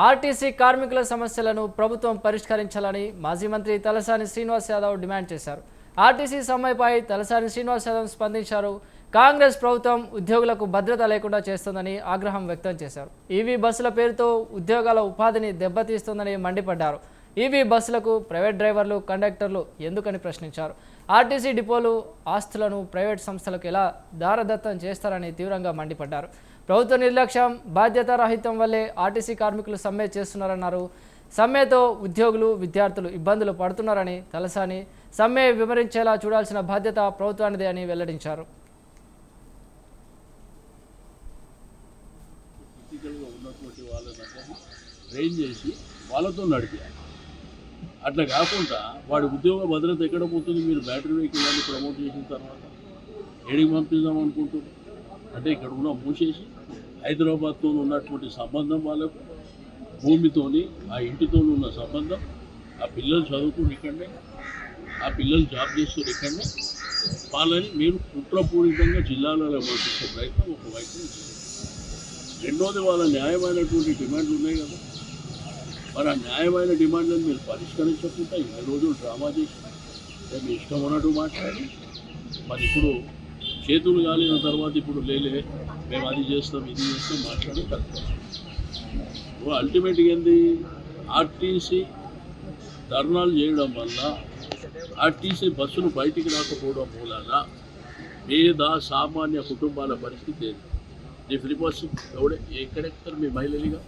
RTC కార్మికుల సమస్యలను ప్రభుత్వం పరిష్కరించాలని మాజీ మంత్రి తలసాని శ్రీనివాస్ యాదవ్ డిమాండ్ చేశారు. ఆర్టీసీ సమ్మెపై తలసాని శ్రీనివాస్ యాదవ్ స్పందించారు. కాంగ్రెస్ ప్రభుత్వం ఉద్యోగులకు భద్రత లేకుండా చేస్తుందని ఆగ్రహం వ్యక్తం చేశారు. ఈవీ బస్సుల పేరుతో ఉద్యోగాల ఉపాధిని దెబ్బతీస్తుందని మండిపడ్డారు. ఈవీ బస్సులకు ప్రైవేట్ డ్రైవర్లు, కండక్టర్లు ఎందుకని ప్రశ్నించారు. ఆర్టీసీ డిపోలు ఆస్తులను ప్రైవేట్ సంస్థలకు ఎలా దారదత్తం చేస్తారని తీవ్రంగా మండిపడ్డారు. ప్రభుత్వ నిర్లక్ష్యం, బాధ్యతారాహిత్యం వల్లే ఆర్టీసీ కార్మికులు సమ్మె చేస్తున్నారన్నారు. సమ్మెతో ఉద్యోగులు, విద్యార్థులు ఇబ్బందులు పడుతున్నారని తలసాని సమ్మె వివరించేలా చూడాల్సిన బాధ్యత ప్రభుత్వానిదే అని వెల్లడించారు. ఉన్నటువంటి వాళ్ళందరినీ ట్రైన్ చేసి వాళ్ళతో నడిపారు. అట్లా కాకుండా వాడి ఉద్యోగ భద్రత ఎక్కడ పోతుంది? మీరు బ్యాటరీ వెహికల్ ప్రమోట్ చేసిన తర్వాత ఏడికి పంపిద్దాం అనుకుంటున్నారు అంటే ఇక్కడ ఉన్న మూసేసి హైదరాబాద్తో ఉన్నటువంటి సంబంధం వాళ్ళకు, భూమితోని ఆ ఇంటితో ఉన్న సంబంధం, ఆ పిల్లలు చదువుకుని ఇక్కడనే, ఆ పిల్లలు జాబ్ చేస్తున్న ఇక్కడనే, వాళ్ళని మీరు కుట్రపూరితంగా జిల్లాలలో పంపించే ప్రయత్నం ఒకవైపు చేస్తారు. రెండోది వాళ్ళ న్యాయమైనటువంటి డిమాండ్లు ఉన్నాయి కదా, మరి ఆ న్యాయమైన డిమాండ్లను మీరు పరిష్కరించకుండా ఇన్ని రోజులు డ్రామా చేసి మీ ఇష్టం ఉన్నట్టు మాట్లాడి మరి ఇప్పుడు చేతులు కాలిన తర్వాత ఇప్పుడు లేలే మేము అది చేస్తాం ఇది చేస్తాం మాట్లాడి కరెక్ట్. అల్టిమేట్గా ఏంది, ఆర్టీసీ ధర్నాలు చేయడం వల్ల, ఆర్టీసీ బస్సులు బయటికి రాకపోవడం మూలాన పేద సామాన్య కుటుంబాల పరిస్థితి ఏంది? ఈ ఫ్రీ బస్సు ఎవడే ఎక్కడెక్కుతారు మీ మహిళలుగా?